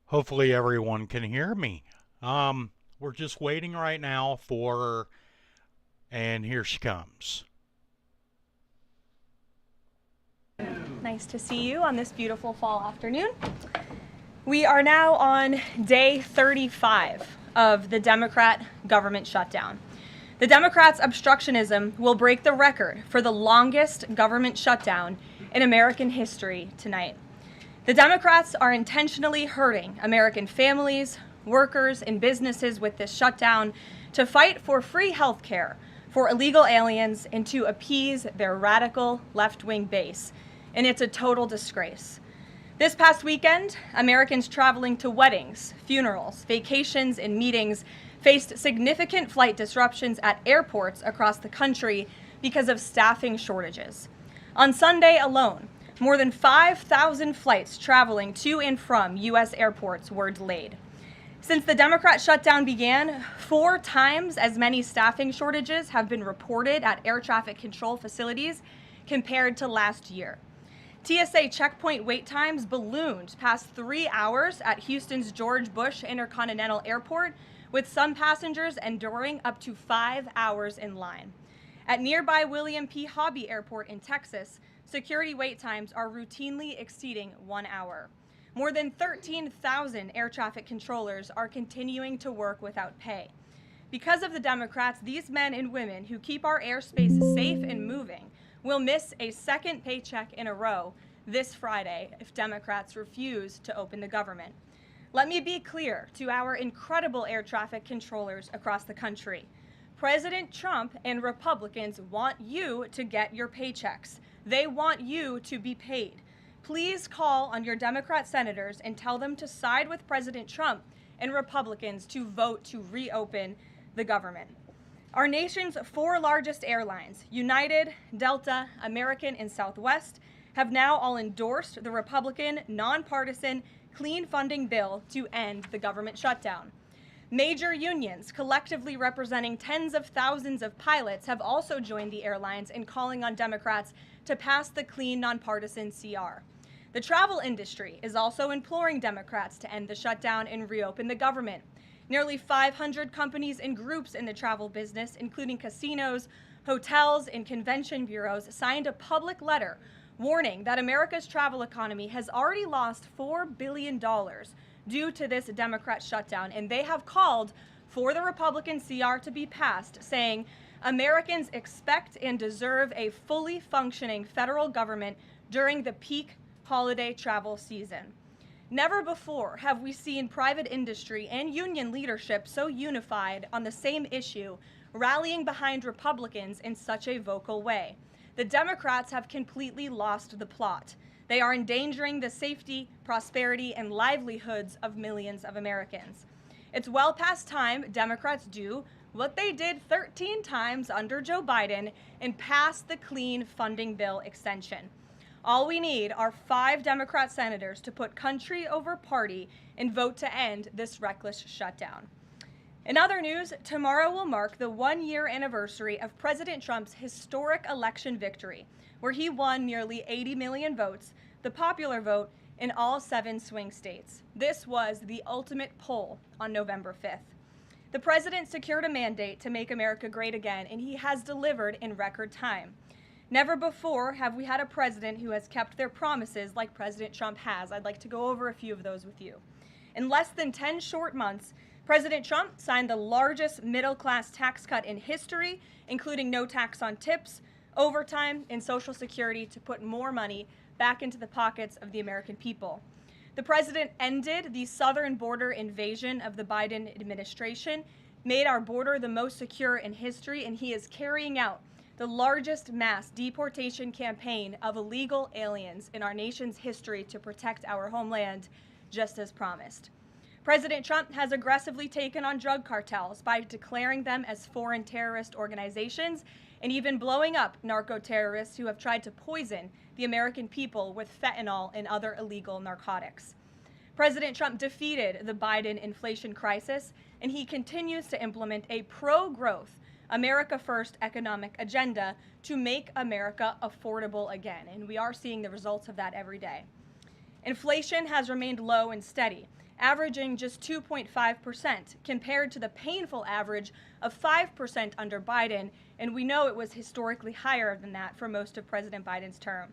Hopefully everyone can hear me. We're just waiting right now for, and here she comes. Nice to see you on this beautiful fall afternoon. We are now on day 35 of the Democrat government shutdown. The Democrats' obstructionism will break the record for the longest government shutdown in American history tonight. The Democrats are intentionally hurting American families, workers, and businesses with this shutdown to fight for free health care for illegal aliens and to appease their radical left-wing base. And it's a total disgrace. This past weekend, Americans traveling to weddings, funerals, vacations, and meetings faced significant flight disruptions at airports across the country because of staffing shortages. On Sunday alone, more than 5,000 flights traveling to and from U.S. airports were delayed. Since the Democrat shutdown began, 4 times as many staffing shortages have been reported at air traffic control facilities compared to last year. TSA checkpoint wait times ballooned past 3 hours at Houston's George Bush Intercontinental Airport, with some passengers enduring up to 5 hours in line. At nearby William P. Hobby Airport in Texas, security wait times are routinely exceeding 1 hour. More than 13,000 air traffic controllers are continuing to work without pay. Because of the Democrats, these men and women who keep our airspace safe and moving will miss a second paycheck in a row this Friday if Democrats refuse to open the government. Let me be clear to our incredible air traffic controllers across the country. President Trump and Republicans want you to get your paychecks. They want you to be paid. Please call on your Democrat senators and tell them to side with President Trump and Republicans to vote to reopen the government. Our nation's 4 largest airlines, United, Delta, American, and Southwest, have now all endorsed the Republican, nonpartisan, clean funding bill to end the government shutdown. Major unions, collectively representing tens of thousands of pilots, have also joined the airlines in calling on Democrats to pass the clean, nonpartisan CR. The travel industry is also imploring Democrats to end the shutdown and reopen the government. Nearly 500 companies and groups in the travel business, including casinos, hotels, and convention bureaus, signed a public letter warning that America's travel economy has already lost $4 billion due to this Democrat shutdown, and they have called for the Republican CR to be passed, saying Americans expect and deserve a fully functioning federal government during the peak holiday travel season. Never before have we seen private industry and union leadership so unified on the same issue, rallying behind Republicans in such a vocal way. The Democrats have completely lost the plot. They are endangering the safety, prosperity, and livelihoods of millions of Americans. It's well past time Democrats do what they did 13 times under Joe Biden and pass the clean funding bill extension. All we need are 5 Democrat senators to put country over party and vote to end this reckless shutdown. In other news, tomorrow will mark the 1-year anniversary of President Trump's historic election victory, where he won nearly 80 million votes, the popular vote, in all 7 swing states. This was the ultimate poll on November 5th. The president secured a mandate to make America great again, and he has delivered in record time. Never before have we had a president who has kept their promises like President Trump has. I'd like to go over a few of those with you. In less than 10 short months, President Trump signed the largest middle-class tax cut in history, including no tax on tips, overtime, and Social Security to put more money back into the pockets of the American people. The president ended the southern border invasion of the Biden administration, made our border the most secure in history, and he is carrying out the largest mass deportation campaign of illegal aliens in our nation's history to protect our homeland, just as promised. President Trump has aggressively taken on drug cartels by declaring them as foreign terrorist organizations and even blowing up narco-terrorists who have tried to poison the American people with fentanyl and other illegal narcotics. President Trump defeated the Biden inflation crisis, and he continues to implement a pro-growth, America First economic agenda to make America affordable again, and we are seeing the results of that every day. Inflation has remained low and steady, averaging just 2.5% compared to the painful average of 5% under Biden, and we know it was historically higher than that for most of President Biden's term.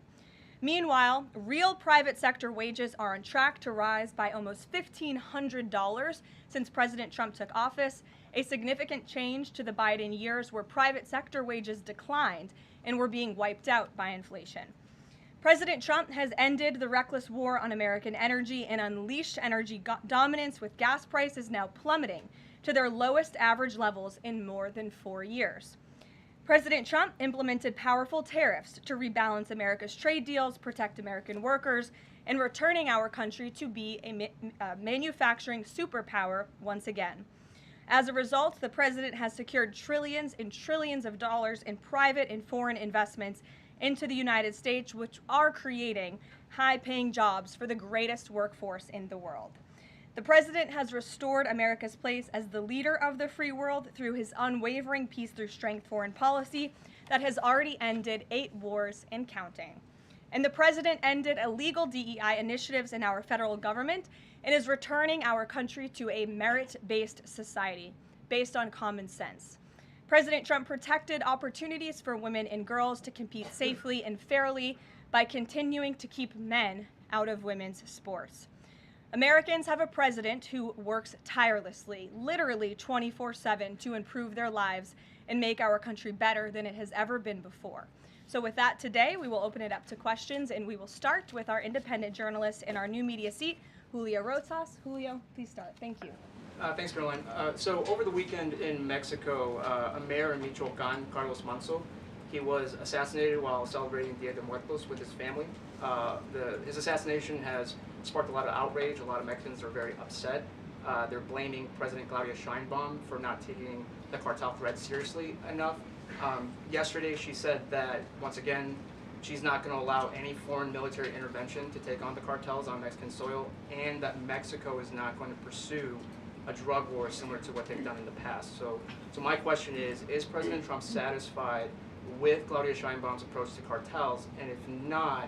Meanwhile, real private sector wages are on track to rise by almost $1,500 since President Trump took office, a significant change to the Biden years where private sector wages declined and were being wiped out by inflation. President Trump has ended the reckless war on American energy and unleashed energy dominance, with gas prices now plummeting to their lowest average levels in more than 4 years. President Trump implemented powerful tariffs to rebalance America's trade deals, protect American workers, and returning our country to be a manufacturing superpower once again. As a result, the president has secured trillions and trillions of dollars in private and foreign investments into the United States, which are creating high-paying jobs for the greatest workforce in the world. The president has restored America's place as the leader of the free world through his unwavering peace through strength foreign policy that has already ended 8 wars and counting. And the president ended illegal DEI initiatives in our federal government and is returning our country to a merit-based society based on common sense. President Trump protected opportunities for women and girls to compete safely and fairly by continuing to keep men out of women's sports. Americans have a president who works tirelessly, literally 24/7, to improve their lives and make our country better than it has ever been before. So with that, today we will open it up to questions, and we will start with our independent journalist in our new media seat, Julio Rosas. Julio, please start. Thank you. Thanks, Caroline. So over the weekend in Mexico, a mayor in Michoacan, Carlos Manso, he was assassinated while celebrating Dia de Muertos with his family. His assassination has sparked a lot of outrage. A lot of Mexicans are very upset. They're blaming President Claudia Sheinbaum for not taking the cartel threat seriously enough. Yesterday, she said that, once again, she's not going to allow any foreign military intervention to take on the cartels on Mexican soil, and that Mexico is not going to pursue a drug war similar to what they've done in the past. So my question is President Trump satisfied with Claudia Sheinbaum's approach to cartels? And if not,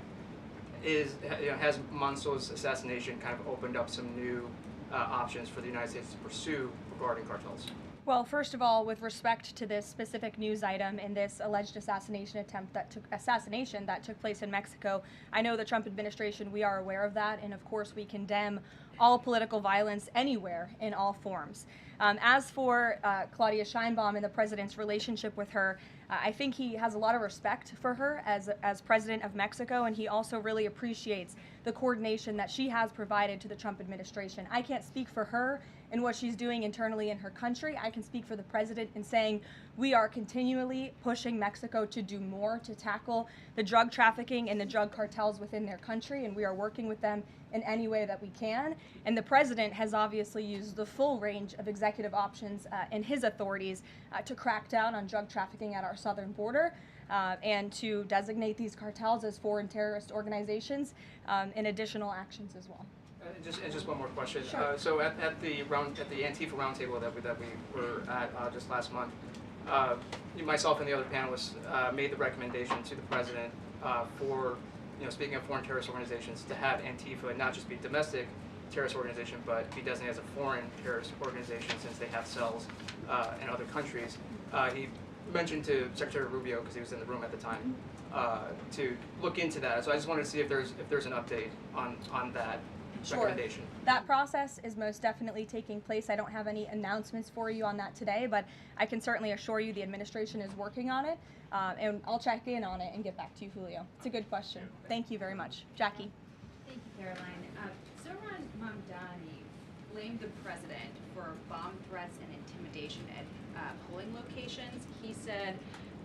has Manso's assassination kind of opened up some new options for the United States to pursue regarding cartels? Well, first of all, with respect to this specific news item and this alleged assassination that took place in Mexico, I know the Trump administration, we are aware of that, and of course we condemn all political violence anywhere in all forms. As for Claudia Sheinbaum and the president's relationship with her, I think he has a lot of respect for her as president of Mexico, and he also really appreciates the coordination that she has provided to the Trump administration. I can't speak for her and what she's doing internally in her country. I can speak for the president in saying we are continually pushing Mexico to do more to tackle the drug trafficking and the drug cartels within their country, and we are working with them in any way that we can. And the president has obviously used the full range of executive options in his authorities to crack down on drug trafficking at our southern border and to designate these cartels as foreign terrorist organizations and additional actions as well. Just one more question. Sure. So at the Antifa roundtable that we were at just last month, myself and the other panelists made the recommendation to the president for, speaking of foreign terrorist organizations, to have Antifa not just be a domestic terrorist organization, but be designated as a foreign terrorist organization since they have cells in other countries. He mentioned to Secretary Rubio, because he was in the room at the time, to look into that. So I just wanted to see if there's an update on that. Sure. That process is most definitely taking place. I don't have any announcements for you on that today, but I can certainly assure you the administration is working on it, and I'll check in on it and get back to you, Julio. It's a good question. Thank you very much. Jackie. Thank you, Caroline. Zohran Mamdani blamed the president for bomb threats and intimidation at polling locations. He said,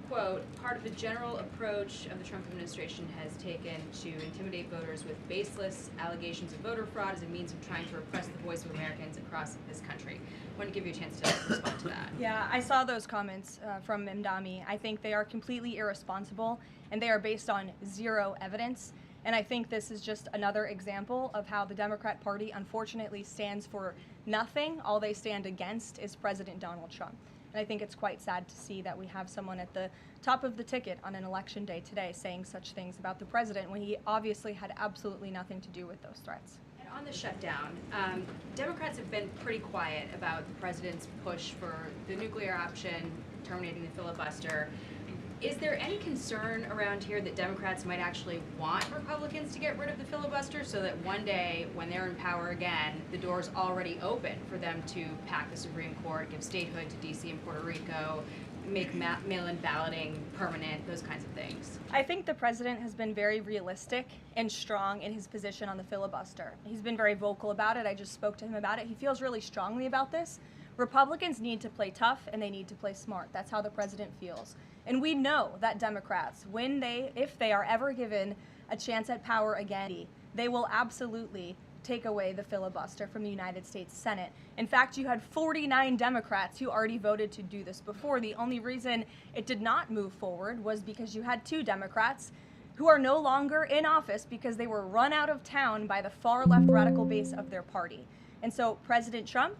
quote, part of the general approach of the Trump administration has taken to intimidate voters with baseless allegations of voter fraud as a means of trying to repress the voice of Americans across this country. I want to give you a chance to respond to that. Yeah, I saw those comments from Mamdani. I think they are completely irresponsible, and they are based on zero evidence. And I think this is just another example of how the Democrat Party unfortunately stands for nothing. All they stand against is President Donald Trump. And I think it's quite sad to see that we have someone at the top of the ticket on an election day today saying such things about the president when he obviously had absolutely nothing to do with those threats. And On the shutdown, Democrats have been pretty quiet about the president's push for the nuclear option, terminating the filibuster. Is there any concern around here that Democrats might actually want Republicans to get rid of the filibuster so that one day, when they're in power again, the door's already open for them to pack the Supreme Court, give statehood to D.C. and Puerto Rico, make mail-in balloting permanent, those kinds of things? I think the president has been very realistic and strong in his position on the filibuster. He's been very vocal about it. I just spoke to him about it. He feels really strongly about this. Republicans need to play tough and they need to play smart. That's how the president feels. And we know that Democrats, if they are ever given a chance at power again, they will absolutely take away the filibuster from the United States Senate. In fact, you had 49 Democrats who already voted to do this before. The only reason it did not move forward was because you had 2 Democrats who are no longer in office because they were run out of town by the far left radical base of their party. And so President Trump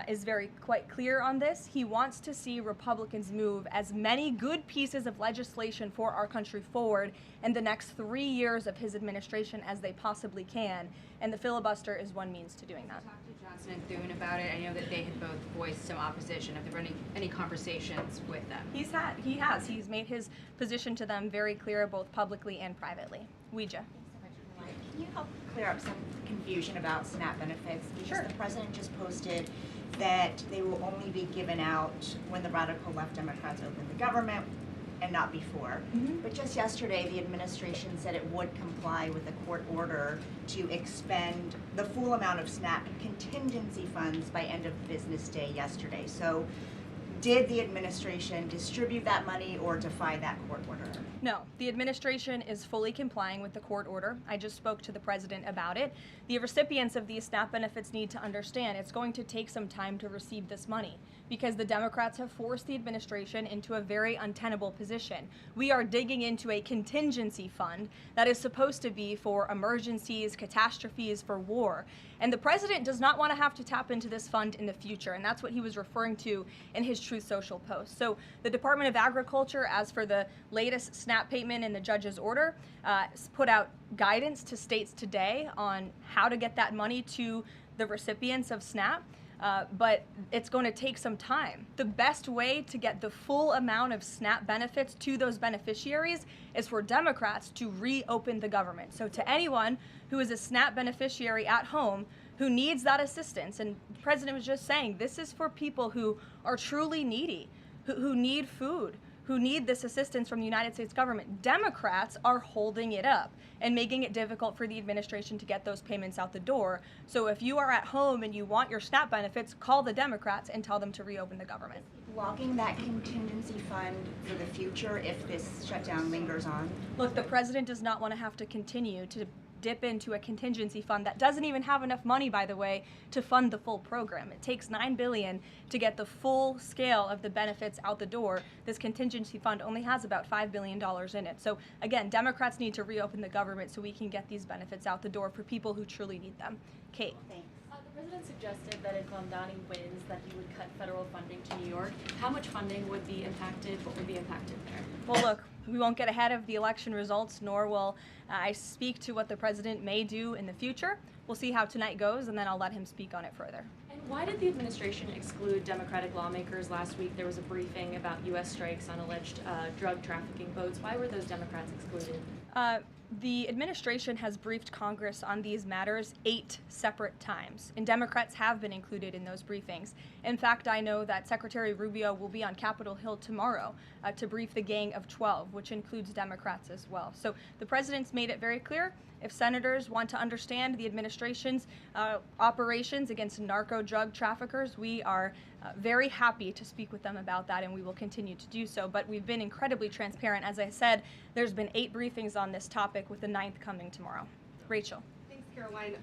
is quite clear on this. He wants to see Republicans move as many good pieces of legislation for our country forward in the next 3 years of his administration as they possibly can, and the filibuster is one means to doing that. Talk to Johnson and Thune about it. I know that they had both voiced some opposition. Have there been any conversations with them? He has. He's made his position to them very clear, both publicly and privately. Ouija. Can you help clear up some confusion about SNAP benefits? Because Sure. the president just posted that they will only be given out when the radical left Democrats open the government and not before. Mhm. But just yesterday, the administration said it would comply with a court order to expend the full amount of SNAP contingency funds by end of business day yesterday. So did the administration distribute that money or defy that court order? No, the administration is fully complying with the court order. I just spoke to the president about it. The recipients of these SNAP benefits need to understand it's going to take some time to receive this money because the Democrats have forced the administration into a very untenable position. We are digging into a contingency fund that is supposed to be for emergencies, catastrophes, for war. And the president does not want to have to tap into this fund in the future, and that's what he was referring to in his Truth Social post. So the Department of Agriculture, as for the latest SNAP payment in the judge's order, put out guidance to states today on how to get that money to the recipients of SNAP. But it's going to take some time. The best way to get the full amount of SNAP benefits to those beneficiaries is for Democrats to reopen the government. So to anyone who is a SNAP beneficiary at home who needs that assistance, and the president was just saying, this is for people who are truly needy, who need food, who need this assistance from the United States government. Democrats are holding it up and making it difficult for the administration to get those payments out the door. So if you are at home and you want your SNAP benefits, call the Democrats and tell them to reopen the government. Blocking that contingency fund for the future if this shutdown lingers on? Look, the president does not want to have to continue to dip into a contingency fund that doesn't even have enough money, by the way, to fund the full program. It takes $9 billion to get the full scale of the benefits out the door. This contingency fund only has about $5 billion in it. So again, Democrats need to reopen the government so we can get these benefits out the door for people who truly need them. Kate. Thanks. The president suggested that if Mamdani wins, that he would cut federal funding to New York. How much funding would be impacted? What would be impacted there? Well, look, we won't get ahead of the election results, nor will I speak to what the president may do in the future. We'll see how tonight goes, and then I'll let him speak on it further. And why did the administration exclude Democratic lawmakers? Last week there was a briefing about U.S. strikes on alleged drug trafficking boats. Why were those Democrats excluded? The administration has briefed Congress on these matters 8 separate times, and Democrats have been included in those briefings. In fact, I know that Secretary Rubio will be on Capitol Hill tomorrow to brief the Gang of 12, which includes Democrats as well. So the president's made it very clear, if senators want to understand the administration's operations against narco drug traffickers, we are very happy to speak with them about that, and we will continue to do so. But we've been incredibly transparent. As I said, there's been 8 briefings on this topic, with the 9th coming tomorrow. Rachel. Thanks, Caroline.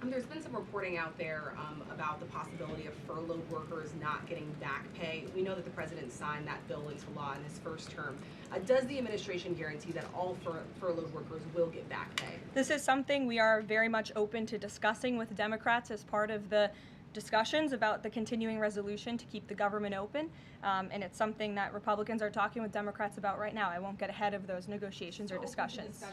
There's been some reporting out there about the possibility of furloughed workers not getting back pay. We know that the president signed that bill into law in his first term. Does the administration guarantee that all furloughed workers will get back pay? This is something we are very much open to discussing with Democrats as part of the discussions about the continuing resolution to keep the government open, and it's something that Republicans are talking with Democrats about right now. I won't get ahead of those negotiations or discussions.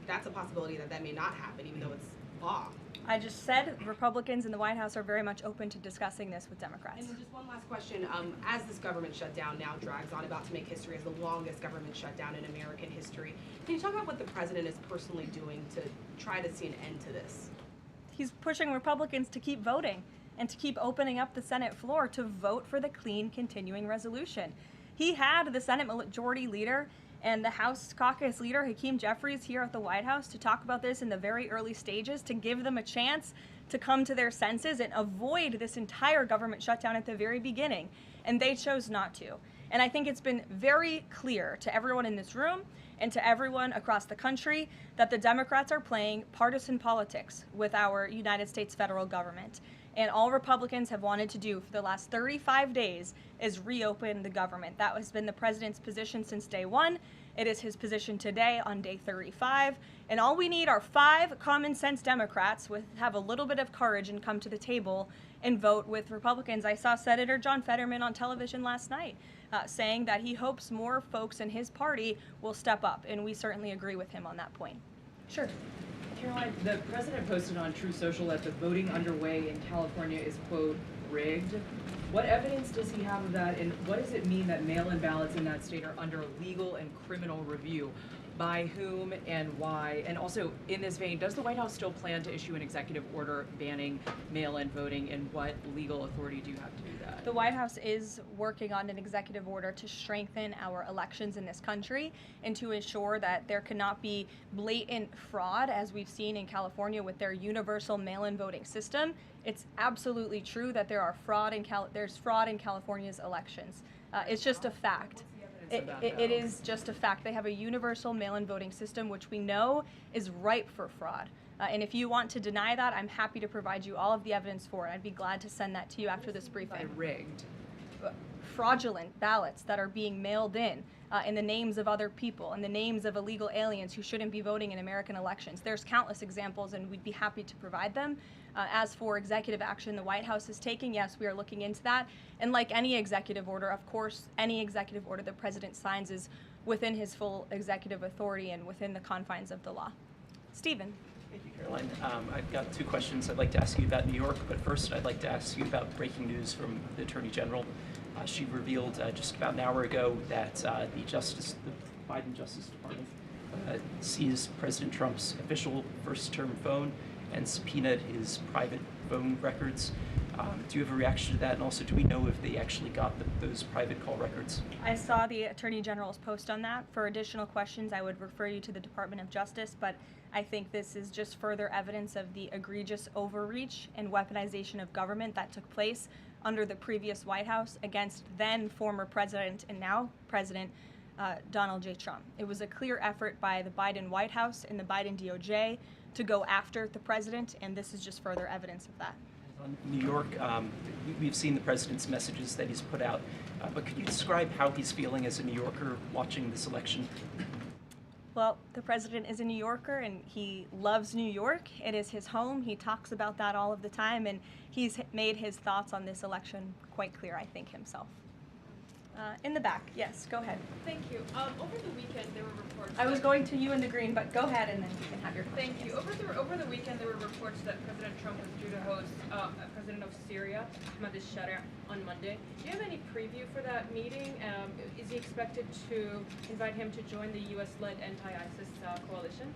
That's a possibility that may not happen, even though it's law. I just said Republicans in the White House are very much open to discussing this with Democrats. And then just one last question. As this government shutdown now drags on, about to make history as the longest government shutdown in American history, can you talk about what the president is personally doing to try to see an end to this? He's pushing Republicans to keep voting and to keep opening up the Senate floor to vote for the clean continuing resolution. He had the Senate Majority Leader and the House Caucus Leader, Hakeem Jeffries, here at the White House to talk about this in the very early stages, to give them a chance to come to their senses and avoid this entire government shutdown at the very beginning. And they chose not to. And I think it's been very clear to everyone in this room and to everyone across the country that the Democrats are playing partisan politics with our United States federal government. And all Republicans have wanted to do for the last 35 days is reopen the government. That has been the president's position since day one. It is his position today on day 35. And all we need are 5 common sense Democrats with have a little bit of courage and come to the table and vote with Republicans. I saw Senator John Fetterman on television last night saying that he hopes more folks in his party will step up. And we certainly agree with him on that point. Sure. Caroline, the president posted on True Social that the voting underway in California is, quote, rigged. What evidence does he have of that, and what does it mean that mail-in ballots in that state are under legal and criminal review? By whom and why? And also, in this vein, does the White House still plan to issue an executive order banning mail-in voting, and what legal authority do you have to do that? The White House is working on an executive order to strengthen our elections in this country and to ensure that there cannot be blatant fraud, as we've seen in California with their universal mail-in voting system. It's absolutely true that there's fraud in California's elections. It's just a fact. It is just a fact. They have a universal mail-in voting system, which we know is ripe for fraud. And if you want to deny that, I'm happy to provide you all of the evidence for it. I'd be glad to send that to you after this briefing. Rigged. Fraudulent ballots that are being mailed in the names of other people, in the names of illegal aliens who shouldn't be voting in American elections. There's countless examples, and we'd be happy to provide them. As for executive action the White House is taking, yes, we are looking into that. And like any executive order, of course, any executive order the president signs is within his full executive authority and within the confines of the law. Stephen. Thank you, Caroline. I've got 2 questions I'd like to ask you about New York, but first I'd like to ask you about breaking news from the Attorney General. She revealed just about an hour ago that the Biden Justice Department seized President Trump's official first-term phone and subpoenaed his private phone records. Do you have a reaction to that? And also, do we know if they actually got those private call records? I saw the Attorney General's post on that. For additional questions, I would refer you to the Department of Justice, but I think this is just further evidence of the egregious overreach and weaponization of government that took place under the previous White House against then former President and now President Donald J. Trump. It was a clear effort by the Biden White House and the Biden DOJ to go after the president, and this is just further evidence of that. On New York, we've seen the president's messages that he's put out, but could you describe how he's feeling as a New Yorker watching this election? Well, the president is a New Yorker and he loves New York. It is his home. He talks about that all of the time, and he's made his thoughts on this election quite clear, I think, himself. In the back, yes, go ahead. Thank you. Over the weekend, there were reports. I was going to you in the green, but go ahead and then you can have your question. Thank you. Over the weekend, there were reports that President Trump was due to host President of Syria, Ahmad al-Sharia, on Monday. Do you have any preview for that meeting? Is he expected to invite him to join the U.S.-led anti-ISIS coalition?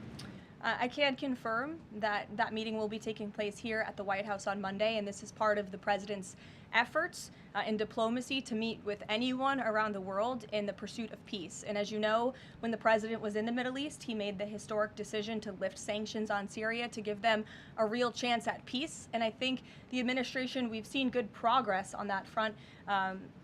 I can confirm that that meeting will be taking place here at the White House on Monday, and this is part of the president's efforts in diplomacy to meet with anyone around the world in the pursuit of peace. And as you know, when the president was in the Middle East, he made the historic decision to lift sanctions on Syria to give them a real chance at peace. And I think the administration, we've seen good progress on that front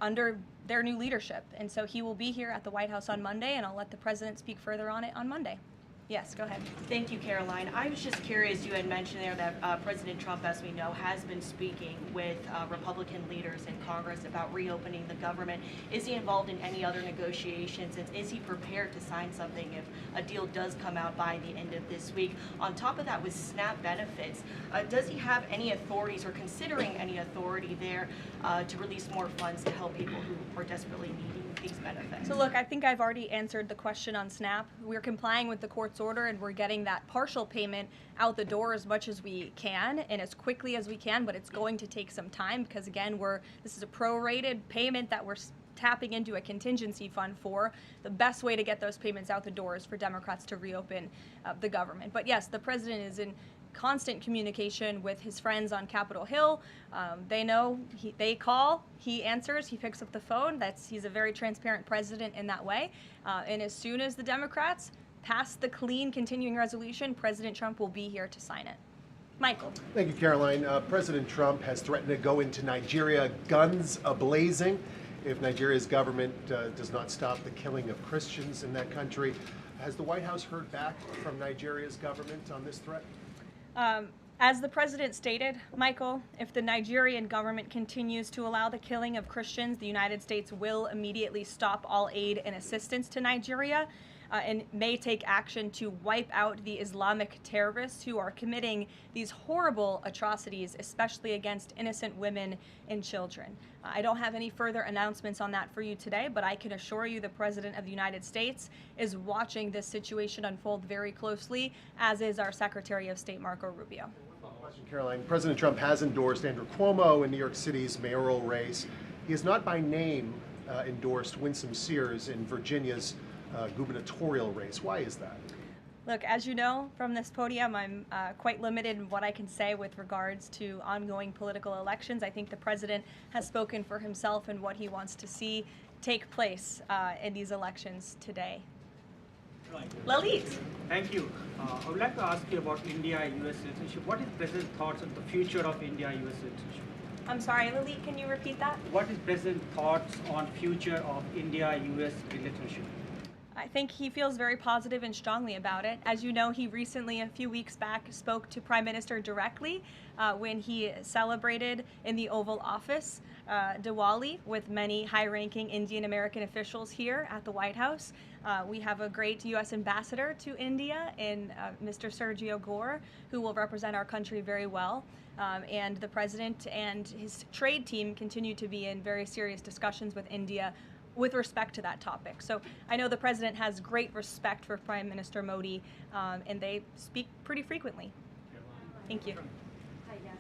under their new leadership. And so he will be here at the White House on Monday, and I'll let the president speak further on it on Monday. Yes, go ahead. Thank you, Caroline. I was just curious, you had mentioned there that President Trump, as we know, has been speaking with Republican leaders in Congress about reopening the government. Is he involved in any other negotiations, and is he prepared to sign something if a deal does come out by the end of this week? On top of that, with SNAP benefits, does he have any authorities or considering any authority there to release more funds to help people who are desperately needing these benefits? So look, I think I've already answered the question on SNAP. We're complying with the court's order and we're getting that partial payment out the door as much as we can and as quickly as we can, but it's going to take some time because again, this is a prorated payment that we're tapping into a contingency fund for. The best way to get those payments out the door is for Democrats to reopen the government. But yes, the president is in constant communication with his friends on Capitol Hill. They know, they call, he answers, he picks up the phone. He's a very transparent president in that way. And as soon as the Democrats pass the clean continuing resolution, President Trump will be here to sign it. Michael. Thank you, Caroline. President Trump has threatened to go into Nigeria guns a-blazing if Nigeria's government does not stop the killing of Christians in that country. Has the White House heard back from Nigeria's government on this threat? As the president stated, Michael, if the Nigerian government continues to allow the killing of Christians, the United States will immediately stop all aid and assistance to Nigeria and may take action to wipe out the Islamic terrorists who are committing these horrible atrocities, especially against innocent women and children. I don't have any further announcements on that for you today, but I can assure you the President of the United States is watching this situation unfold very closely, as is our Secretary of State, Marco Rubio. Question, Caroline. President Trump has endorsed Andrew Cuomo in New York City's mayoral race. He has not by name endorsed Winsome Sears in Virginia's gubernatorial race. Why is that? Look, as you know from this podium, I'm quite limited in what I can say with regards to ongoing political elections. I think the president has spoken for himself and what he wants to see take place in these elections today. Lalit. Thank you. I would like to ask you about India-US citizenship. What is President's thoughts on the future of India-US citizenship? I'm sorry, Lalit, can you repeat that? What is President's thoughts on future of India-US relationship? I think he feels very positive and strongly about it. As you know, he recently, a few weeks back, spoke to Prime Minister directly when he celebrated in the Oval Office Diwali with many high-ranking Indian American officials here at the White House. We have a great U.S. ambassador to India in Mr. Sergio Gore, who will represent our country very well. And the president and his trade team continue to be in very serious discussions with India with respect to that topic. So I know the president has great respect for Prime Minister Modi, and they speak pretty frequently. Thank you. Hi, yes.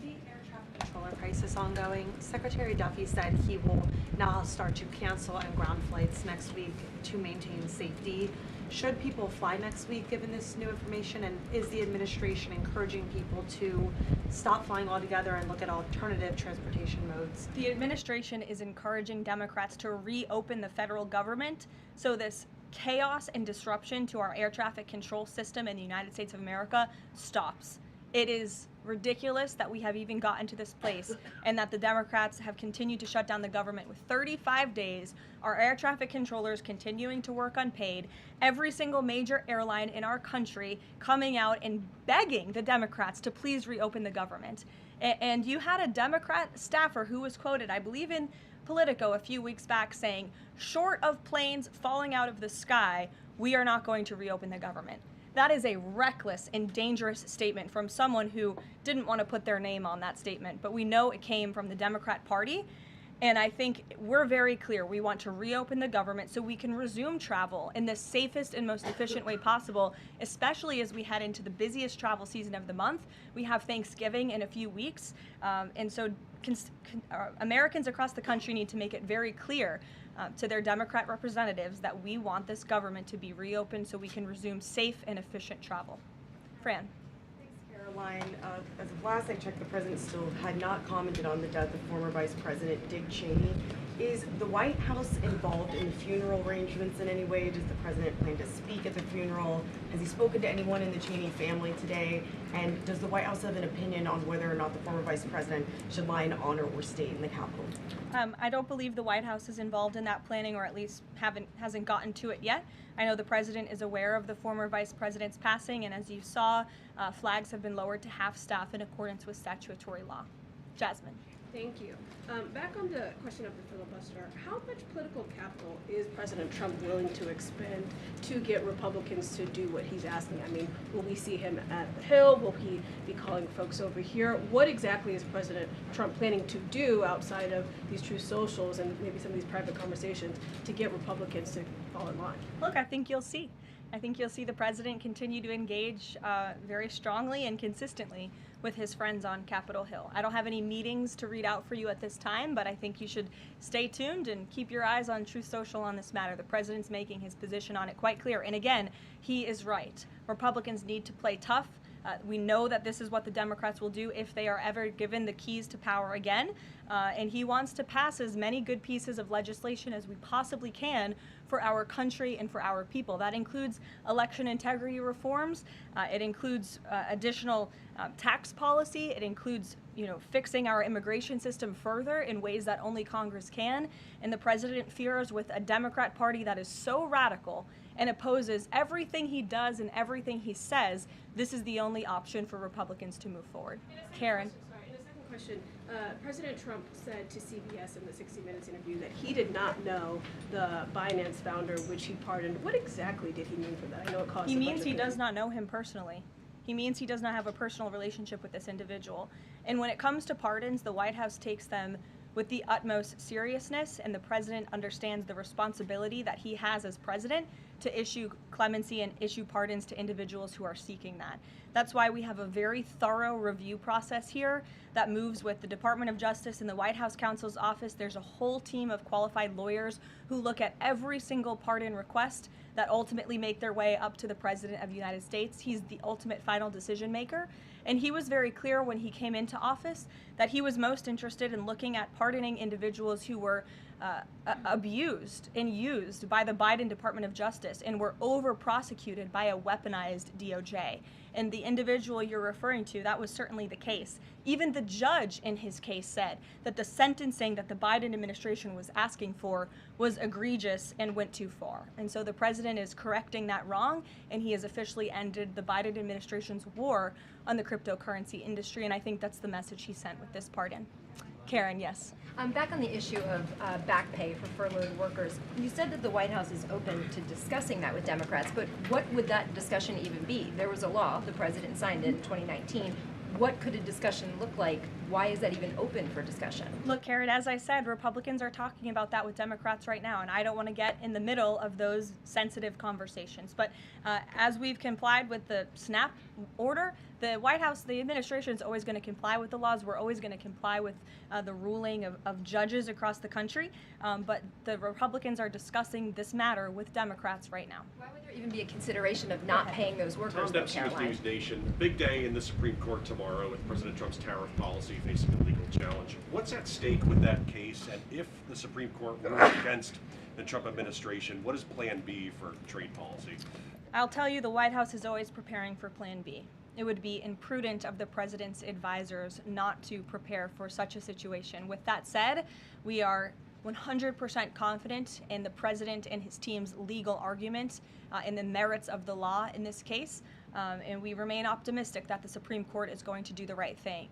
The air traffic controller crisis ongoing. Secretary Duffy said he will now start to cancel and ground flights next week to maintain safety. Should people fly next week given this new information, and is the administration encouraging people to stop flying altogether and look at alternative transportation modes? The administration is encouraging Democrats to reopen the federal government so this chaos and disruption to our air traffic control system in the United States of America stops. It is ridiculous that we have even gotten to this place and that the Democrats have continued to shut down the government with 35 days, our air traffic controllers continuing to work unpaid, every single major airline in our country coming out and begging the Democrats to please reopen the government. And you had a Democrat staffer who was quoted, I believe in Politico a few weeks back, saying, short of planes falling out of the sky, we are not going to reopen the government. That is a reckless and dangerous statement from someone who didn't want to put their name on that statement, but we know it came from the Democrat Party. And I think we're very clear. We want to reopen the government so we can resume travel in the safest and most efficient way possible, especially as we head into the busiest travel season of the month. We have Thanksgiving in a few weeks. And so Americans across the country need to make it very clear to their Democrat representatives that we want this government to be reopened so we can resume safe and efficient travel. Fran. Caroline, as of last I checked, the president still had not commented on the death of former Vice President Dick Cheney. Is the White House involved in the funeral arrangements in any way? Does the president plan to speak at the funeral? Has he spoken to anyone in the Cheney family today? And does the White House have an opinion on whether or not the former vice president should lie in honor or stay in the Capitol? I don't believe the White House is involved in that planning, or at least hasn't gotten to it yet. I know the president is aware of the former vice president's passing, and as you saw, flags have been lowered to half staff in accordance with statutory law. Jasmine. Thank you. Back on the question of the filibuster, how much political capital is President Trump willing to expend to get Republicans to do what he's asking? I mean, will we see him at the Hill? Will he be calling folks over here? What exactly is President Trump planning to do outside of these true socials and maybe some of these private conversations to get Republicans to fall in line? Look, I think you'll see. I think you'll see the president continue to engage very strongly and consistently with his friends on Capitol Hill. I don't have any meetings to read out for you at this time, but I think you should stay tuned and keep your eyes on Truth Social on this matter. The president's making his position on it quite clear. And again, he is right. Republicans need to play tough. We know that this is what the Democrats will do if they are ever given the keys to power again. And he wants to pass as many good pieces of legislation as we possibly can for our country and for our people. That includes election integrity reforms. It includes additional tax policy. It includes, fixing our immigration system further in ways that only Congress can. And the president fears with a Democrat Party that is so radical and opposes everything he does and everything he says, this is the only option for Republicans to move forward. Karen. In a second question, President Trump said to CBS in the 60 Minutes interview that he did not know the Binance founder, which he pardoned. What exactly did he mean for that? I know it caused. He means he does not know him personally. He means he does not have a personal relationship with this individual. And when it comes to pardons, the White House takes them with the utmost seriousness, and the president understands the responsibility that he has as president to issue clemency and issue pardons to individuals who are seeking that. That's why we have a very thorough review process here that moves with the Department of Justice and the White House counsel's office. There's a whole team of qualified lawyers who look at every single pardon request that ultimately make their way up to the President of the United States. He's the ultimate final decision maker. And he was very clear when he came into office that he was most interested in looking at pardoning individuals who were abused and used by the Biden Department of Justice and were over-prosecuted by a weaponized DOJ. And the individual you're referring to, that was certainly the case. Even the judge in his case said that the sentencing that the Biden administration was asking for was egregious and went too far. And so the president is correcting that wrong, and he has officially ended the Biden administration's war on the cryptocurrency industry, and I think that's the message he sent with this pardon. Karen, yes. Back on the issue of back pay for furloughed workers, you said that the White House is open to discussing that with Democrats, but what would that discussion even be? There was a law, the president signed it in 2019. What could a discussion look like? Why is that even open for discussion? Look, Karen, as I said, Republicans are talking about that with Democrats right now, and I don't want to get in the middle of those sensitive conversations. But as we've complied with the SNAP order, the White House, the administration is always going to comply with the laws. We're always going to comply with the ruling of judges across the country. But the Republicans are discussing this matter with Democrats right now. Why would there even be a consideration of not paying those workers? Tom Dempsey with News Nation. Big day in the Supreme Court tomorrow with President Trump's tariff policy facing a legal challenge. What's at stake with that case? And if the Supreme Court rules against the Trump administration, what is Plan B for trade policy? I'll tell you, the White House is always preparing for Plan B. It would be imprudent of the president's advisors not to prepare for such a situation. With that said, we are 100% confident in the president and his team's legal argument in the merits of the law in this case, and we remain optimistic that the Supreme Court is going to do the right thing.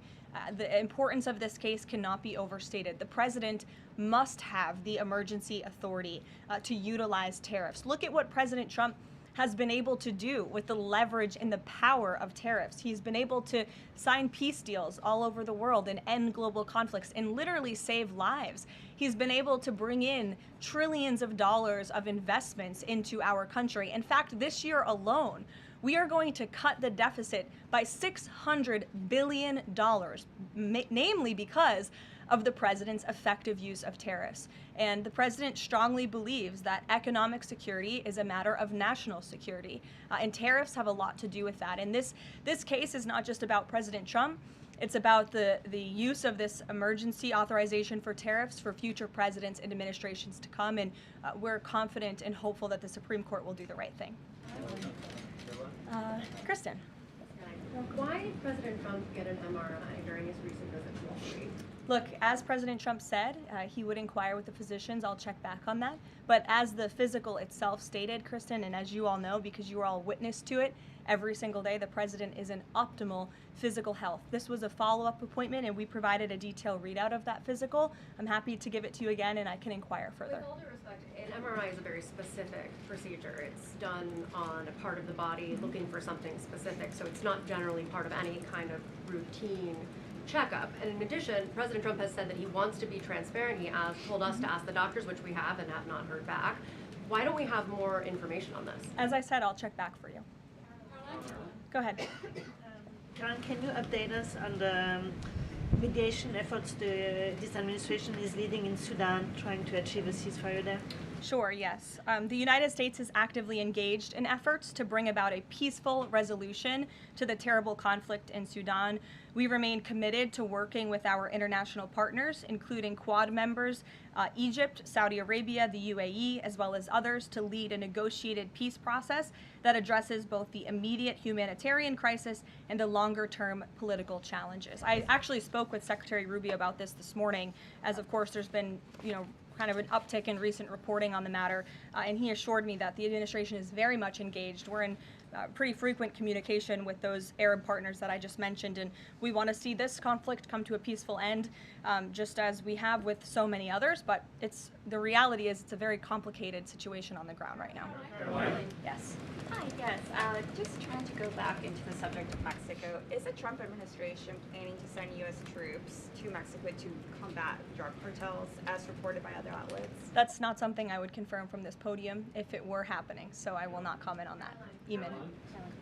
The importance of this case cannot be overstated. The president must have the emergency authority to utilize tariffs. Look at what President Trump has been able to do with the leverage and the power of tariffs. He's been able to sign peace deals all over the world and end global conflicts and literally save lives. He's been able to bring in trillions of dollars of investments into our country. In fact, this year alone, we are going to cut the deficit by $600 billion, namely because of the president's effective use of tariffs. And the president strongly believes that economic security is a matter of national security, and tariffs have a lot to do with that. And this case is not just about President Trump. It's about the use of this emergency authorization for tariffs for future presidents and administrations to come, and we're confident and hopeful that the Supreme Court will do the right thing. Kristen. Why did President Trump get an MRI during his recent visit to Wall Street? Look, as President Trump said, he would inquire with the physicians. I'll check back on that. But as the physical itself stated, Kristen, and as you all know, because you are all witness to it, every single day the president is in optimal physical health. This was a follow-up appointment, and we provided a detailed readout of that physical. I'm happy to give it to you again, and I can inquire further. With all due respect, an MRI is a very specific procedure. It's done on a part of the body looking for something specific, so it's not generally part of any kind of routine checkup. And in addition, President Trump has said that he wants to be transparent. He told us to ask the doctors, which we have and have not heard back. Why don't we have more information on this? As I said, I'll check back for you. Go ahead. Caroline, can you update us on the mediation efforts this administration is leading in Sudan, trying to achieve a ceasefire there? Sure, yes. The United States is actively engaged in efforts to bring about a peaceful resolution to the terrible conflict in Sudan. We remain committed to working with our international partners, including Quad members, Egypt, Saudi Arabia, the UAE, as well as others, to lead a negotiated peace process that addresses both the immediate humanitarian crisis and the longer-term political challenges. I actually spoke with Secretary Rubio about this morning, as of course there's been, kind of an uptick in recent reporting on the matter, and he assured me that the administration is very much engaged. We're in pretty frequent communication with those Arab partners that I just mentioned, and we want to see this conflict come to a peaceful end, just as we have with so many others, but the reality is it's a very complicated situation on the ground right now. Yes. Hi, yes. Just trying to go back into the subject of Mexico. Is the Trump administration planning to send U.S. troops to Mexico to combat drug cartels, as reported by other outlets? That's not something I would confirm from this podium if it were happening, so I will not comment on that. Eamon.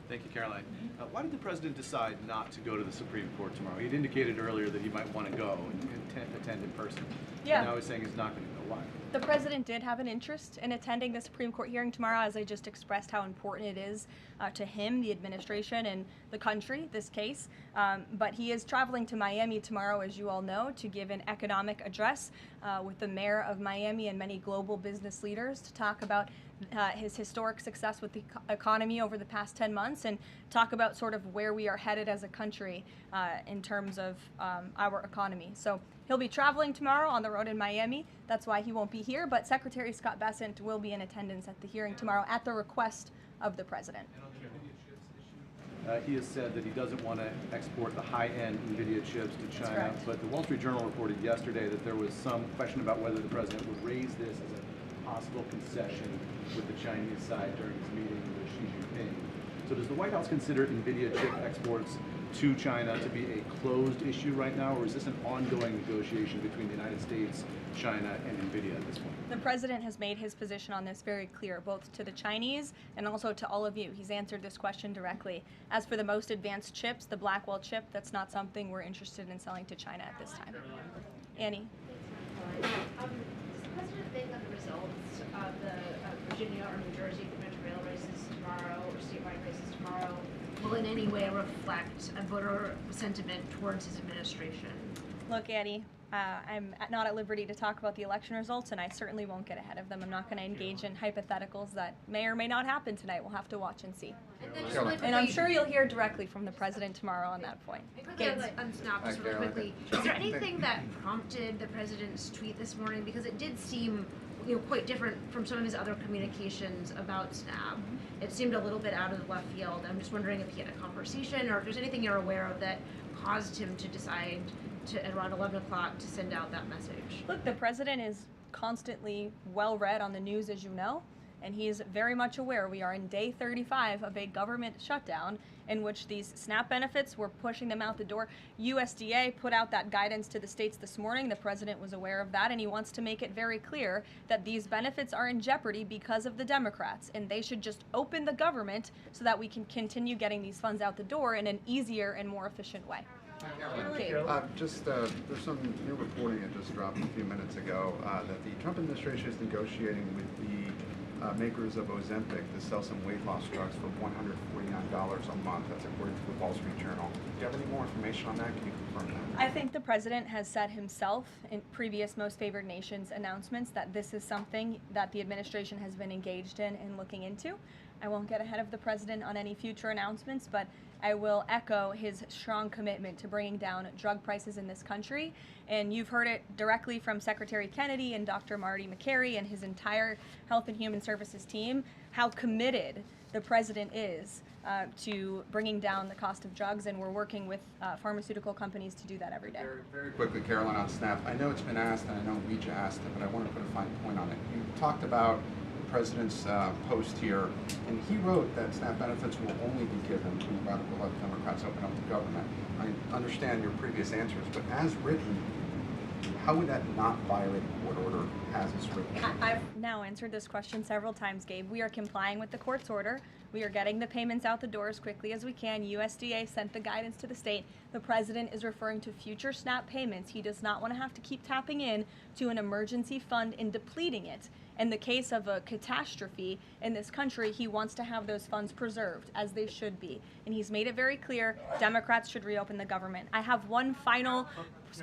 Thank you, Caroline. Why did the president decide not to go to the Supreme Court tomorrow? He'd indicated earlier that he might want to go and attend in person. Yeah. And now he's saying he's not going to go. Why? The president did have an interest in attending the Supreme Court hearing tomorrow, as I just expressed how important it is to him, the administration, and the country, this case. But he is traveling to Miami tomorrow, as you all know, to give an economic address with the mayor of Miami and many global business leaders to talk about his historic success with the economy over the past 10 months and talk about sort of where we are headed as a country in terms of our economy. So he'll be traveling tomorrow on the road in Miami. That's why he won't be here, but Secretary Scott Bessent will be in attendance at the hearing tomorrow at the request of the president. He has said that he doesn't want to export the high-end NVIDIA chips to China, but the Wall Street Journal reported yesterday that there was some question about whether the president would raise this as a possible concession with the Chinese side during his meeting with Xi Jinping. So does the White House consider NVIDIA chip exports to China to be a closed issue right now, or is this an ongoing negotiation between the United States, China, and NVIDIA at this point? The president has made his position on this very clear, both to the Chinese and also to all of you. He's answered this question directly. As for the most advanced chips, the Blackwell chip, that's not something we're interested in selling to China at this time. Annie. Does the president think that the results of the Virginia or New Jersey gubernatorial races tomorrow, or statewide races tomorrow, will in any way reflect a voter sentiment towards his administration? Look, Annie, I'm not at liberty to talk about the election results, and I certainly won't get ahead of them. I'm not going to engage in hypotheticals that may or may not happen tonight. We'll have to watch and see. And I'm sure you'll hear directly from the president tomorrow on that point. Quickly on Snap, just really quickly. Is there anything that prompted the president's tweet this morning? Because it did seem quite different from some of his other communications about Snap. It seemed a little bit out of the left field. I'm just wondering if he had a conversation or if there's anything you're aware of that caused him to decide to, at around 11 o'clock, to send out that message. Look, the president is constantly well read on the news, as you know, and he is very much aware we are in day 35 of a government shutdown in which these SNAP benefits, we're pushing them out the door. USDA put out that guidance to the states this morning. The president was aware of that, and he wants to make it very clear that these benefits are in jeopardy because of the Democrats, and they should just open the government so that we can continue getting these funds out the door in an easier and more efficient way. There's some new reporting that just dropped a few minutes ago that the Trump administration is negotiating with the makers of Ozempic to sell some weight loss drugs for $149 a month. That's according to the Wall Street Journal. Do you have any more information on that? Can you confirm that? I think the president has said himself in previous Most Favored Nations announcements that this is something that the administration has been engaged in and looking into. I won't get ahead of the president on any future announcements, but I will echo his strong commitment to bringing down drug prices in this country. And you've heard it directly from Secretary Kennedy and Dr. Marty McCary and his entire Health and Human Services team, how committed the president is to bringing down the cost of drugs, and we're working with pharmaceutical companies to do that every day. Very quickly, Caroline, on SNAP. I know it's been asked, and I know Reach asked it, but I want to put a fine point on it. You talked about the president's post here, and he wrote that SNAP benefits will only be given when radical left Democrats open up the government. I understand your previous answers, but as written, how would that not violate a court order as it's written? I've now answered this question several times, Gabe. We are complying with the court's order. We are getting the payments out the door as quickly as we can. USDA sent the guidance to the state. The president is referring to future SNAP payments. He does not want to have to keep tapping in to an emergency fund and depleting it. In the case of a catastrophe in this country, he wants to have those funds preserved, as they should be. And he's made it very clear Democrats should reopen the government. I have one final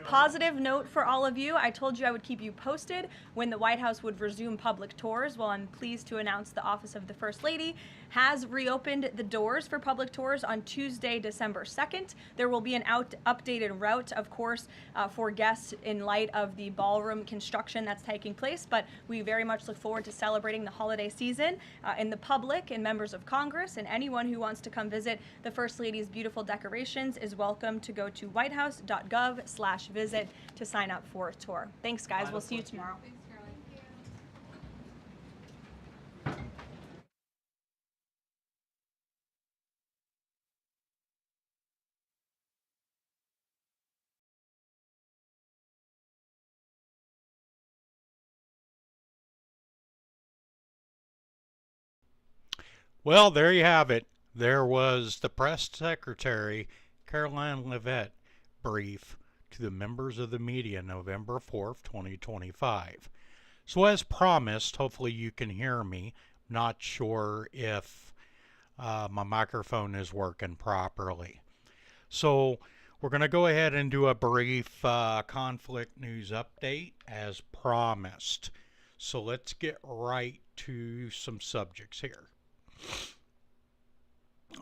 positive note for all of you. I told you I would keep you posted when the White House would resume public tours. Well, I'm pleased to announce the Office of the First Lady has reopened the doors for public tours on Tuesday, December 2nd. There will be an updated route, of course, for guests in light of the ballroom construction that's taking place, but we very much look forward to celebrating the holiday season. And the public and members of Congress and anyone who wants to come visit the First Lady's beautiful decorations is welcome to go to whitehouse.gov/visit to sign up for a tour. Thanks, guys. We'll see you tomorrow. Well, there you have it. There was the press secretary, Karoline Leavitt, brief to the members of the media November 4th, 2025. So as promised, hopefully you can hear me. Not sure if my microphone is working properly. So we're going to go ahead and do a brief conflict news update as promised. So let's get right to some subjects here.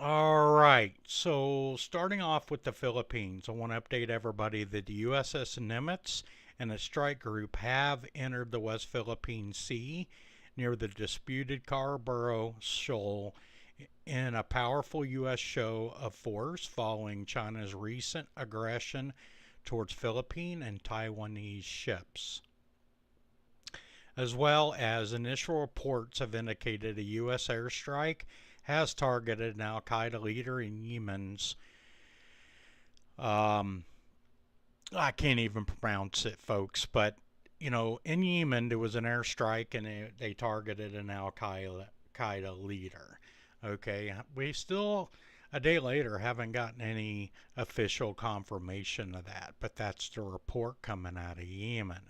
All right, so starting off with the Philippines, I want to update everybody that the USS Nimitz and a strike group have entered the West Philippine Sea near the disputed Scarborough Shoal in a powerful U.S. show of force following China's recent aggression towards Philippine and Taiwanese ships. As well as initial reports have indicated a U.S. airstrike has targeted an al-Qaeda leader in Yemen's, I can't even pronounce it, folks, but, you know, in Yemen there was an airstrike and they targeted an al-Qaeda leader. Okay, we still, a day later, haven't gotten any official confirmation of that, but that's the report coming out of Yemen.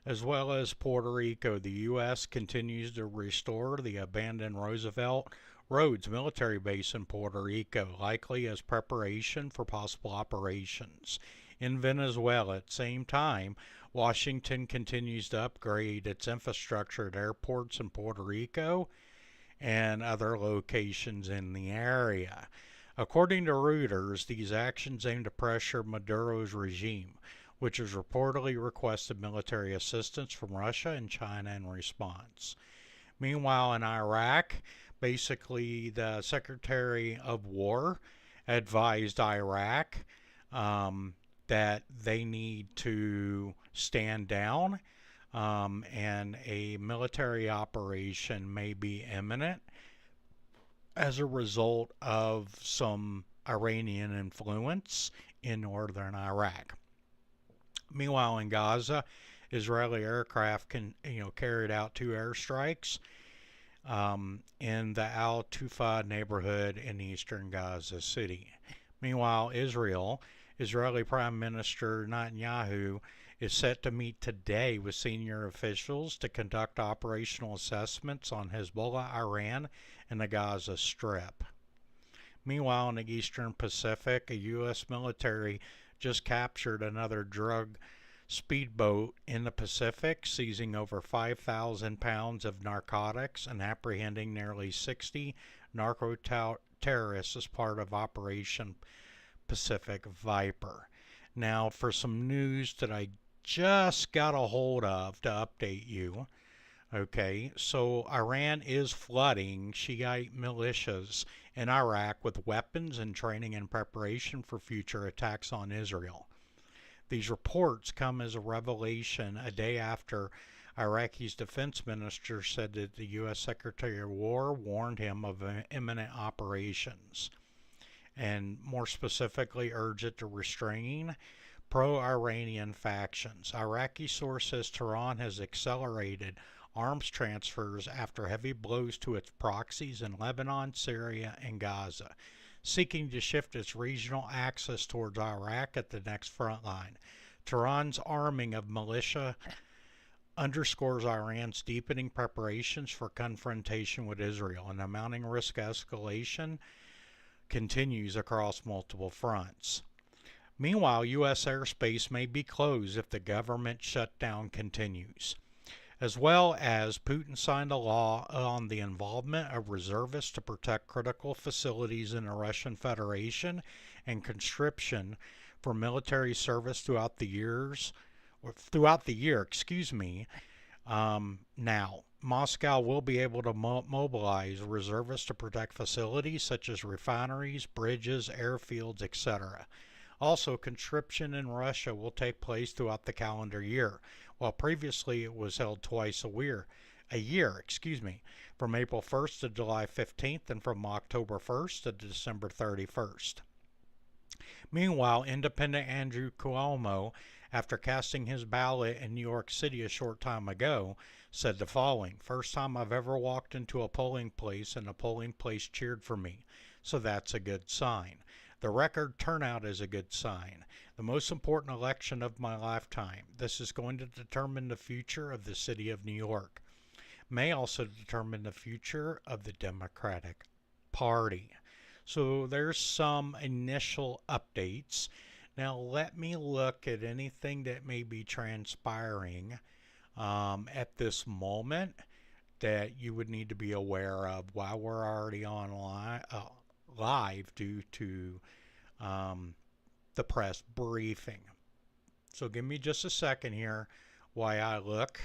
As well as Puerto Rico, the U.S. continues to restore the abandoned Roosevelt Roads military base in Puerto Rico, likely as preparation for possible operations in Venezuela. At the same time, Washington continues to upgrade its infrastructure at airports in Puerto Rico and other locations in the area. According to Reuters, these actions aim to pressure Maduro's regime, which has reportedly requested military assistance from Russia and China in response. Meanwhile, in Iraq, basically the Secretary of War advised Iraq that they need to stand down and a military operation may be imminent as a result of some Iranian influence in northern Iraq. Meanwhile, in Gaza, Israeli aircraft carried out 2 airstrikes in the Al-Tufa neighborhood in eastern Gaza City. Meanwhile, Israeli Prime Minister Netanyahu is set to meet today with senior officials to conduct operational assessments on Hezbollah, Iran, and the Gaza Strip. Meanwhile, in the Eastern Pacific, a U.S. military just captured another drug speedboat in the Pacific, seizing over 5,000 pounds of narcotics and apprehending nearly 60 narco terrorists as part of Operation Pacific Viper. Now, for some news that I just got a hold of to update you. Okay, so Iran is flooding Shiite militias in Iraq with weapons and training in preparation for future attacks on Israel. These reports come as a revelation a day after Iraqi's defense minister said that the U.S. Secretary of War warned him of imminent operations, and more specifically urged it to restrain pro-Iranian factions. Iraqi source says Tehran has accelerated arms transfers after heavy blows to its proxies in Lebanon, Syria, and Gaza, seeking to shift its regional axis towards Iraq at the next front line. Tehran's arming of militia underscores Iran's deepening preparations for confrontation with Israel, and the mounting risk escalation continues across multiple fronts. Meanwhile, U.S. airspace may be closed if the government shutdown continues. As well as Putin signed a law on the involvement of reservists to protect critical facilities in the Russian Federation and conscription for military service throughout the year. Now, Moscow will be able to mobilize reservists to protect facilities such as refineries, bridges, airfields, etc. Also, conscription in Russia will take place throughout the calendar year, while previously it was held twice a year, from April 1st to July 15th and from October 1st to December 31st. Meanwhile, independent Andrew Cuomo, after casting his ballot in New York City a short time ago, said the following: "First time I've ever walked into a polling place and the polling place cheered for me, so that's a good sign. The record turnout is a good sign. The most important election of my lifetime. This is going to determine the future of the city of New York. May also determine the future of the Democratic Party." So there's some initial updates. Now let me look at anything that may be transpiring at this moment that you would need to be aware of while we're already on live due to the press briefing. So give me just a second here while I look.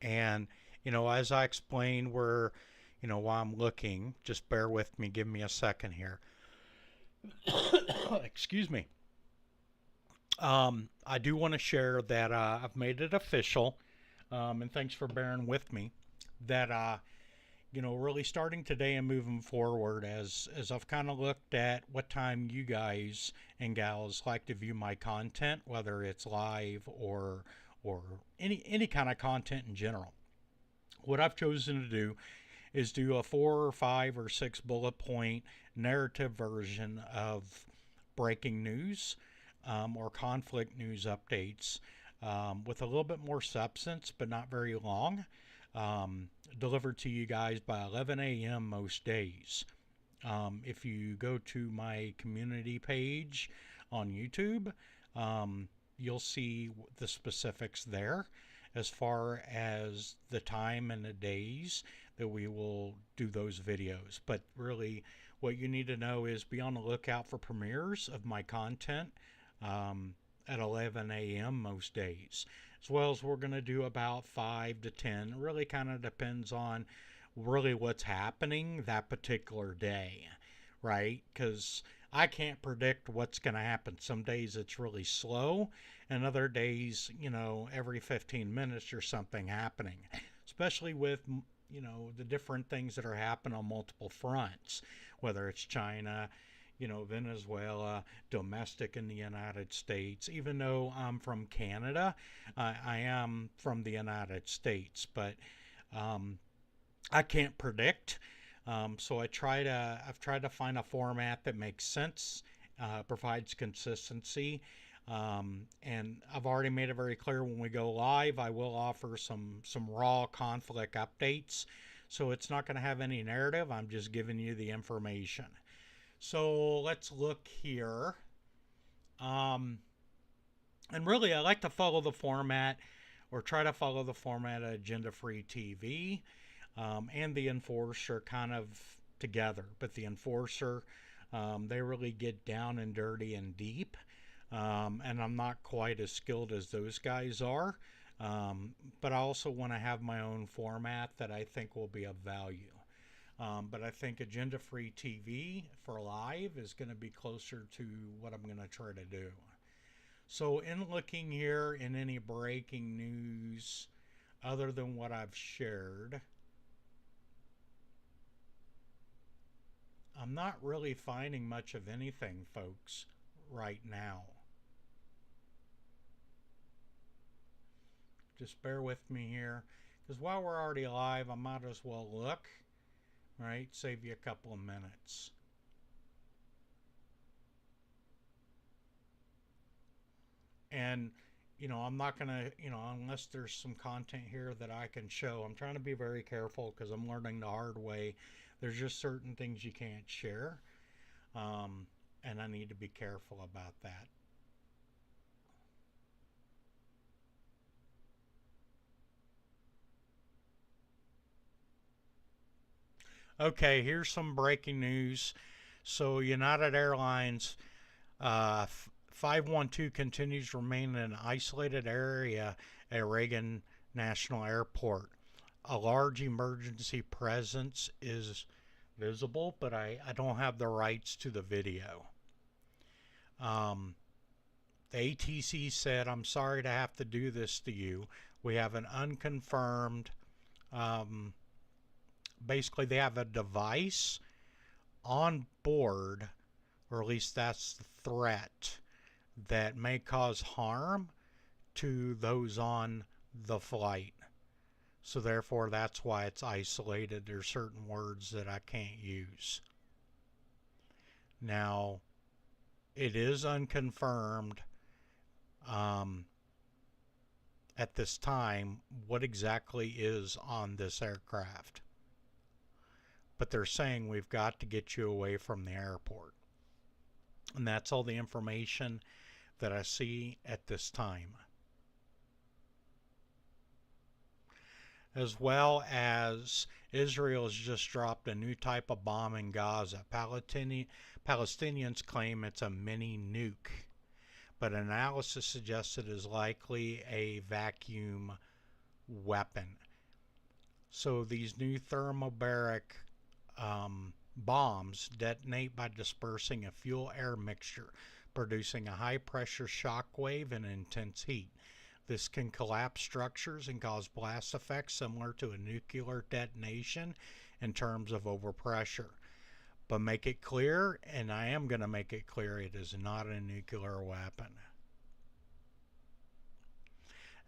And, as I explained where, while I'm looking, just bear with me. Give me a second here. Excuse me. I do want to share that I've made it official, and thanks for bearing with me, that really starting today and moving forward, as I've kind of looked at what time you guys and gals like to view my content, whether it's live or any kind of content in general. What I've chosen to do is do a 4 or 5 or 6 bullet point narrative version of breaking news or conflict news updates with a little bit more substance, but not very long. Delivered to you guys by 11 a.m. most days. If you go to my community page on YouTube, you'll see the specifics there as far as the time and the days that we will do those videos. But really, what you need to know is be on the lookout for premieres of my content at 11 a.m. most days. As well as we're going to do about 5 to 10. It really kind of depends on really what's happening that particular day, right? Because I can't predict what's going to happen. Some days it's really slow, and other days, every 15 minutes there's something happening, especially with, the different things that are happening on multiple fronts, whether it's China, Venezuela, domestic in the United States. Even though I'm from Canada, I am from the United States, but I can't predict. So I've tried to find a format that makes sense, provides consistency, and I've already made it very clear when we go live, I will offer some raw conflict updates. So it's not going to have any narrative. I'm just giving you the information. So let's look here. And really, I like to follow the format, or try to follow the format of Agenda Free TV. And the Enforcer kind of together. But the enforcer, they really get down and dirty and deep. And I'm not quite as skilled as those guys are. But I also want to have my own format that I think will be of value. But I think agenda-free TV for live is going to be closer to what I'm going to try to do. So in looking here in any breaking news other than what I've shared, I'm not really finding much of anything, folks, right now. Just bear with me here, because while we're already live, I might as well look, right? Save you a couple of minutes. And, you know, I'm not going to, you know, unless there's some content here that I can show. I'm trying to be very careful because I'm learning the hard way. There's just certain things you can't share. And I need to be careful about that. Okay, here's some breaking news. So United Airlines 512 continues to remain in an isolated area at Reagan National Airport. A large emergency presence is visible, but I don't have the rights to the video. The ATC said, "I'm sorry to have to do this to you. We have an unconfirmed, basically they have a device on board, or at least that's the threat, that may cause harm to those on the flight. So therefore that's why it's isolated. There's certain words that I can't use." Now, it is unconfirmed at this time what exactly is on this aircraft. But they're saying we've got to get you away from the airport. And that's all the information that I see at this time. As well as Israel has just dropped a new type of bomb in Gaza. Palestinians claim it's a mini nuke, but analysis suggests it is likely a vacuum weapon. So these new thermobaric bombs detonate by dispersing a fuel-air mixture, producing a high-pressure shock wave and intense heat. This can collapse structures and cause blast effects similar to a nuclear detonation in terms of overpressure. But make it clear, and I am going to make it clear, it is not a nuclear weapon.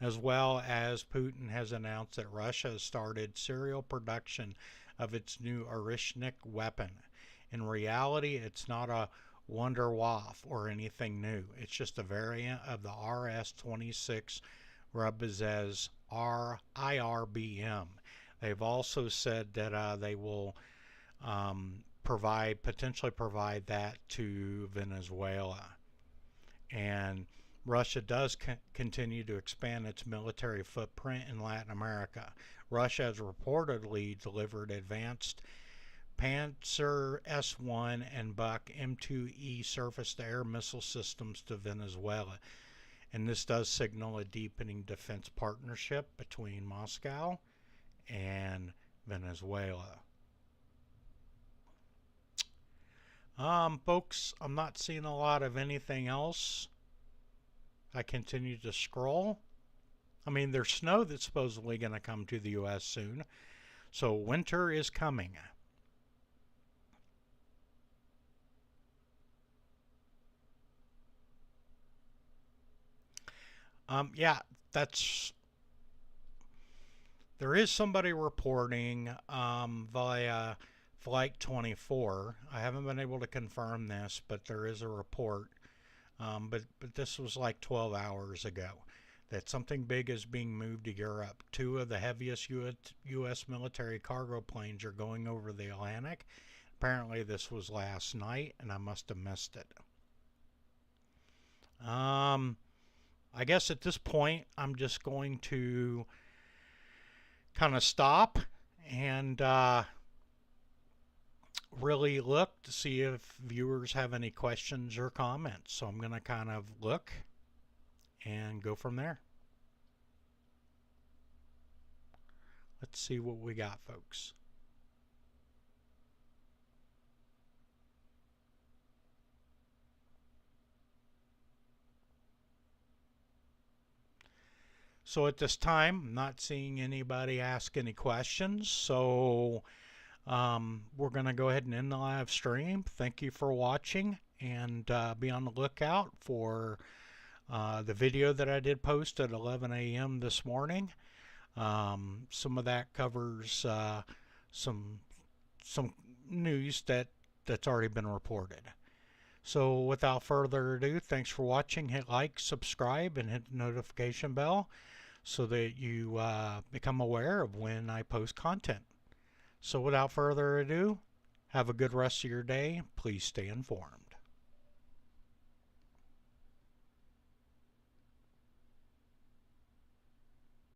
As well as Putin has announced that Russia has started serial production of its new Orishnik weapon. In reality, it's not a Wunderwaffe or anything new. It's just a variant of the RS-26 Rubizez IRBM. They've also said that they will potentially provide that to Venezuela. And Russia does continue to expand its military footprint in Latin America. Russia has reportedly delivered advanced Panzer S-1 and Buck M2E surface-to-air missile systems to Venezuela. And this does signal a deepening defense partnership between Moscow and Venezuela. Folks, I'm not seeing a lot of anything else. I continue to scroll. I mean, there's snow that's supposedly going to come to the U.S. soon. So winter is coming. Yeah, there is somebody reporting via Flight 24. I haven't been able to confirm this, but there is a report. But this was like 12 hours ago, that something big is being moved to Europe. 2 of the heaviest U.S. military cargo planes are going over the Atlantic. Apparently this was last night, and I must have missed it. I guess at this point, I'm just going to kind of stop and really look to see if viewers have any questions or comments. So I'm going to kind of look and go from there. Let's see what we got, folks. So at this time, I'm not seeing anybody ask any questions. So we're going to go ahead and end the live stream. Thank you for watching, and be on the lookout for the video that I did post at 11 a.m. this morning. Some of that covers some news that's already been reported. So without further ado, thanks for watching. Hit like, subscribe, and hit the notification bell so that you become aware of when I post content. So without further ado, have a good rest of your day. Please stay informed.